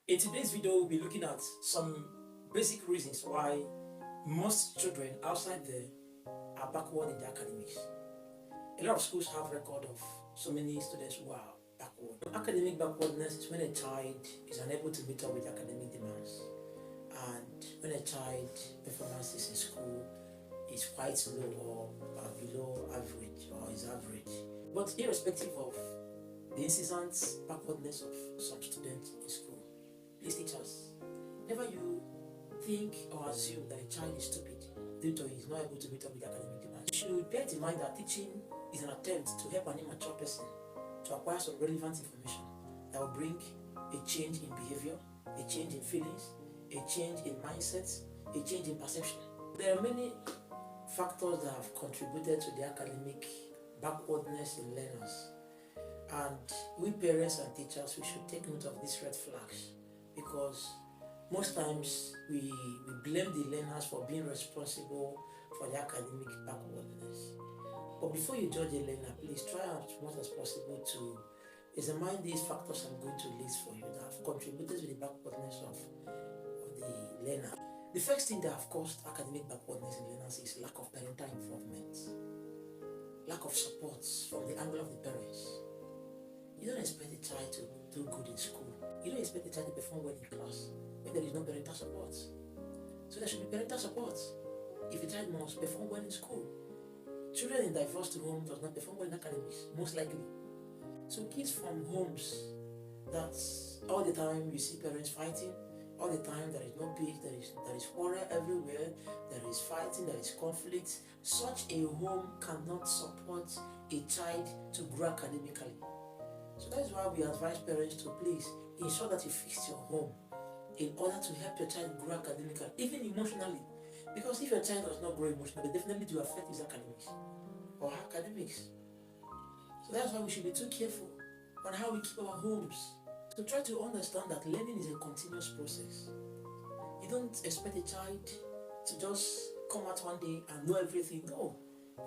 In today's video, we'll be looking at some basic reasons why most children outside there are backward in their academics. A lot of schools have record of so many students who are backward. Academic backwardness is when a child is unable to meet up with academic demands, and when a child performances in school is quite low or below average or is average. But irrespective of the incessant backwardness of some students in school, please teachers, never you think or assume that a child is stupid due to he is not able to meet up with academic demands. You should bear in mind that teaching is an attempt to help an immature person to acquire some relevant information that will bring a change in behavior, a change in feelings, a change in mindsets, a change in perception. There are many factors that have contributed to the academic backwardness in learners, and we parents and teachers, we should take note of these red flags, because most times we blame the learners for being responsible for the academic backwardness. But before you judge a learner, please try as much as possible to examine these factors I'm going to list for you that have contributed to the backwardness of the learner. The first thing that have caused academic backwardness in learners is lack of parental involvement, lack of support from the angle of the parents. You don't expect a child to do good in school. You don't expect a child to perform well in class when there is no parental support. So there should be parental support if a child must perform well in school. Children in divorced homes does not perform well in academics, most likely. So kids from homes that all the time you see parents fighting, all the time there is no peace, there is quarrel everywhere, there is fighting, there is conflict. Such a home cannot support a child to grow academically. So that is why we advise parents to please ensure that you fix your home in order to help your child grow academically, even emotionally. Because if your child does not grow emotionally, definitely it will affect his academics or her academics. So that's why we should be too careful on how we keep our homes. So try to understand that learning is a continuous process. You don't expect a child to just come out one day and know everything. No,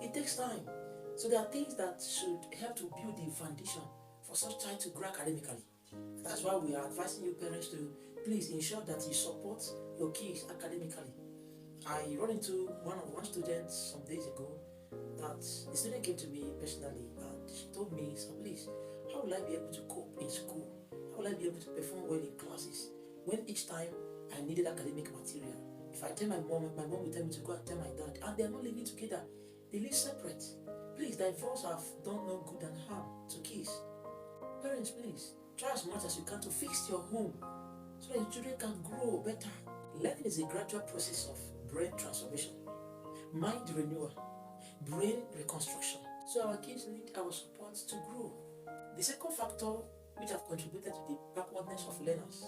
it takes time. So there are things that should help to build the foundation for such child to grow academically. That's why we are advising you parents to please ensure that you support your kids academically. I run into one student some days ago that the student came to me personally and she told me, so please, how will I be able to cope in school? How will I be able to perform well in classes when each time I needed academic material? If I tell my mom will tell me to go and tell my dad, and they are not living together, they live separate. Please, divorce have done no good and harm to kids. Parents, please, try as much as you can to fix your home so that your children can grow better. Learning is a gradual process of brain transformation, mind renewal, brain reconstruction. So our kids need our support to grow. The second factor which have contributed to the backwardness of learners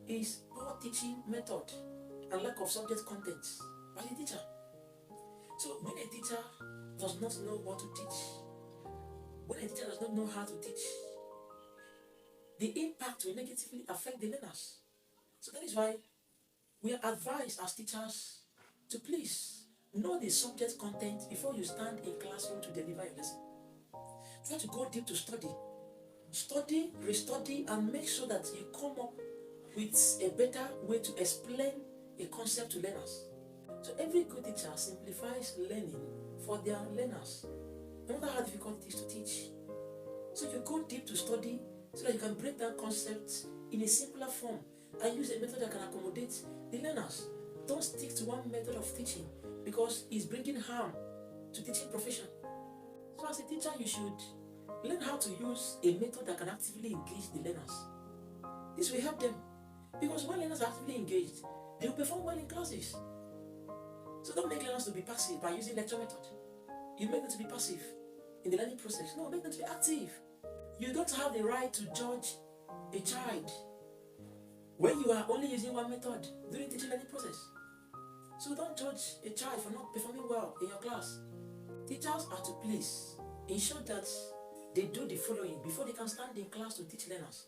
is poor teaching method and lack of subject content by the teacher. So when a teacher does not know what to teach, when a teacher does not know how to teach, the impact will negatively affect the learners. So that is why we are advised as teachers to please know the subject content before you stand in classroom to deliver your lesson. Try to go deep to study. Study, restudy, and make sure that you come up with a better way to explain a concept to learners. So every good teacher simplifies learning for their learners, no matter how difficult it is to teach. So you go deep to study so that you can break down concepts in a simpler form and use a method that can accommodate the learners. Don't stick to one method of teaching because it's bringing harm to teaching profession. So as a teacher, you should learn how to use a method that can actively engage the learners. This will help them, because when learners are actively engaged, they will perform well in classes. So don't make learners to be passive by using lecture method. You make them to be passive in the learning process. No, make them to be active. You don't have the right to judge a child when you are only using one method during teaching learning process. So don't judge a child for not performing well in your class. Teachers are to please ensure that they do the following before they can stand in class to teach learners.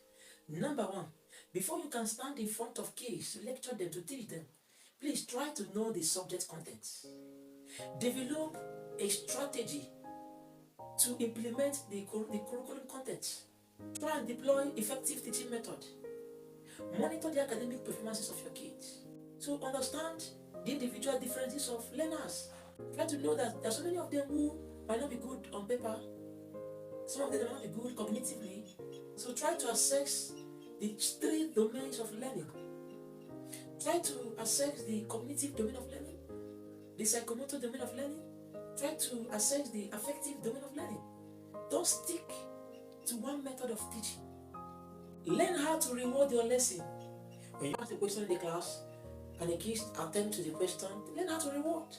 Number one, before you can stand in front of kids to lecture them, to teach them, please try to know the subject contents. Develop a strategy to implement the curriculum content. Try and deploy effective teaching method. Monitor the academic performances of your kids. So understand the individual differences of learners. Try to know that there are so many of them who might not be good on paper. Some of them might not be good cognitively. So try to assess the 3 domains of learning. Try to assess the cognitive domain of learning, the psychomotor domain of learning. Try to assess the affective domain of learning. Don't stick to one method of teaching. Learn how to reward your lesson. When you ask a question in the class and the kids attend to the question, learn how to reward.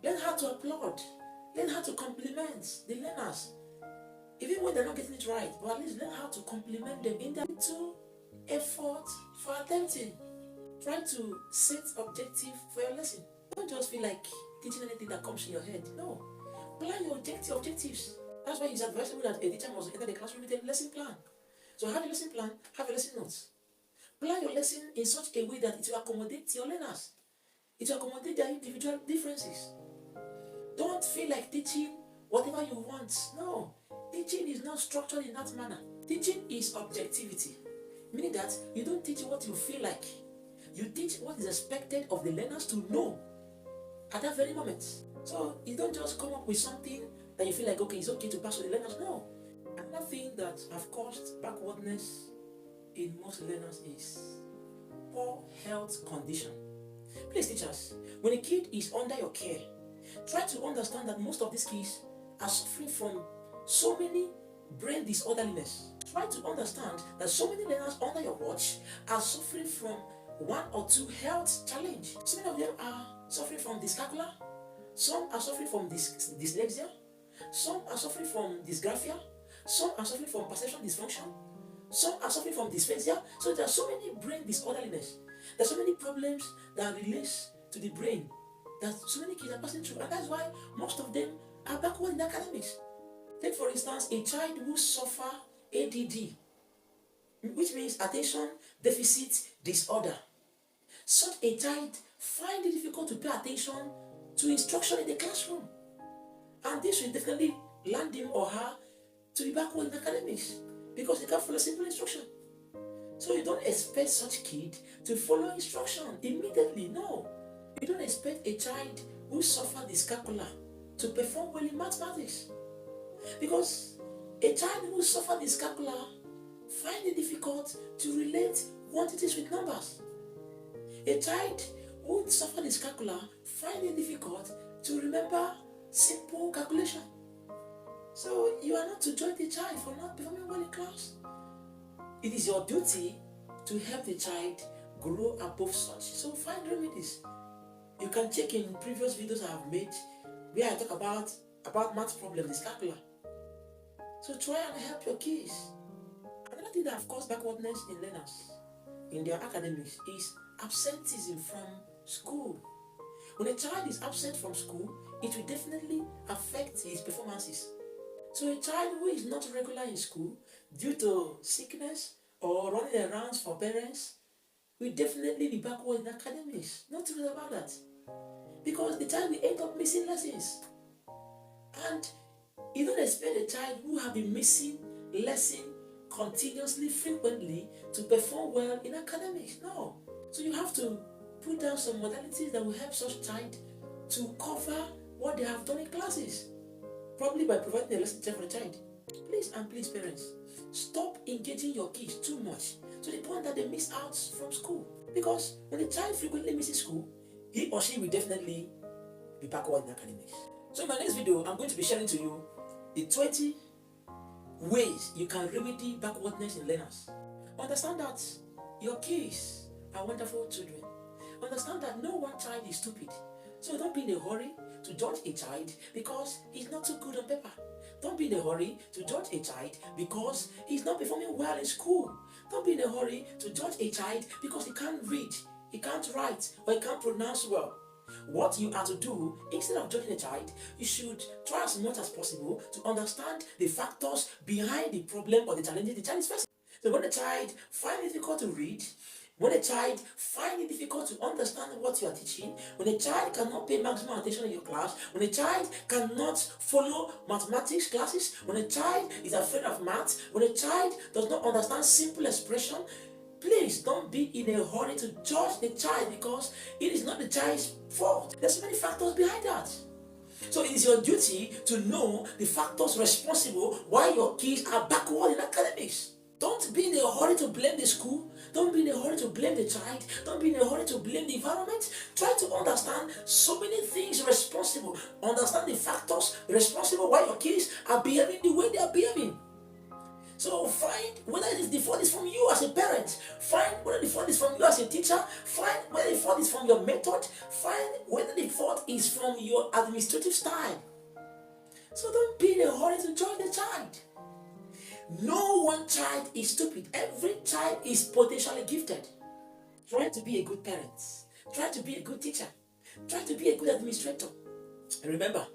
Learn how to applaud. Learn how to compliment the learners. Even when they're not getting it right, but at least learn how to compliment them in their little effort for attempting. Try to set objective for your lesson. Don't just feel like teaching anything that comes in your head. No. Plan your objectives. That's why it's advisable that a teacher must enter the classroom with a lesson plan. So have a lesson plan, have a lesson notes. Plan your lesson in such a way that it will accommodate your learners. It will accommodate their individual differences. Don't feel like teaching whatever you want. No. Teaching is not structured in that manner. Teaching is objectivity. Meaning that you don't teach what you feel like. You teach what is expected of the learners to know at that very moment. So you don't just come up with something that you feel like, okay, it's okay to pass to the learners. No. Another thing that have caused backwardness in most learners is poor health condition. Please teachers, when a kid is under your care, try to understand that most of these kids are suffering from so many brain disorderliness. Try to understand that so many learners under your watch are suffering from 1 or 2 health challenge. So many of them are suffering from dyscalculia. Some are suffering from dyslexia. Some are suffering from dysgraphia. Some are suffering from perception dysfunction. Some are suffering from dysphasia. So there are so many brain disorderliness. There are so many problems that relate to the brain that so many kids are passing through. And that's why most of them are backward in academics. Take for instance a child who suffers ADD, which means attention deficit disorder. Such a child finds it difficult to pay attention to instruction in the classroom. And this will definitely land him or her to be backward in academics because they can't follow simple instruction. So you don't expect such kid to follow instruction immediately. No. You don't expect a child who suffers dyscalculia to perform well in mathematics. Because a child who suffers dyscalculia finds it difficult to relate quantities with numbers. A child who suffers dyscalculia finds it difficult to remember simple calculation. So you are not to judge the child for not performing well in class. It is your duty to help the child grow above such. So find remedies. You can check in previous videos I have made where I talk about math problems, dyscalculia. So try and help your kids. Another thing that have caused backwardness in learners in their academics is absenteeism from school. When a child is absent from school, it will definitely affect his performances. So a child who is not regular in school due to sickness or running errands for parents will definitely be backward in academics. Not to worry about that. Because the child will end up missing lessons. And you don't expect a child who have been missing lessons continuously, frequently, to perform well in academics. No. So you have to put down some modalities that will help such child to cover what they have done in classes. Probably by providing a lesson check for the child. Please and please parents, stop engaging your kids too much to the point that they miss out from school. Because when a child frequently misses school, he or she will definitely be backward in academics. So in my next video, I'm going to be sharing to you the 20 ways you can remedy backwardness in learners. Understand that your kids are wonderful children. Understand that no one child is stupid. So don't be in a hurry to judge a child because he's not too good on paper. Don't be in a hurry to judge a child because he's not performing well in school. Don't be in a hurry to judge a child because he can't read, he can't write, or he can't pronounce well. What you are to do, instead of judging a child, you should try as much as possible to understand the factors behind the problem or the challenges the child is facing. So when a child finds it difficult to read, when a child finds it difficult to understand what you are teaching, when a child cannot pay maximum attention in your class, when a child cannot follow mathematics classes, when a child is afraid of math, when a child does not understand simple expression, Please don't be in a hurry to judge the child because it is not the child's fault. There's so many factors behind that. So it is your duty to know the factors responsible why your kids are backward in academics. Don't be in a hurry to blame the school. Don't be in a hurry to blame the child. Don't be in a hurry to blame the environment. Try to understand so many things responsible. Understand the factors responsible why your kids are behaving the way they are behaving. So find whether the fault is from you as a parent. Find whether the fault is from you as a teacher. Find whether the fault is from your method. Find whether the fault is from your administrative style. So don't be in a hurry to judge the child. No one child is stupid. Every child is potentially gifted. Try to be a good parent. Try to be a good teacher. Try to be a good administrator. And remember,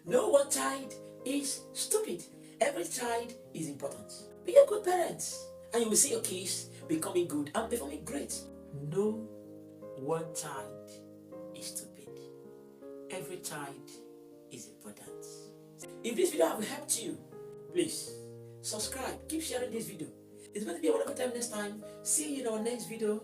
no one child is stupid. Every child is important. Be a good parent, and you will see your kids becoming good and performing great. No one child is stupid. Every child is important. If this video has helped you, please subscribe. Keep sharing this video. It's going to be a wonderful time next time. See you in our next video.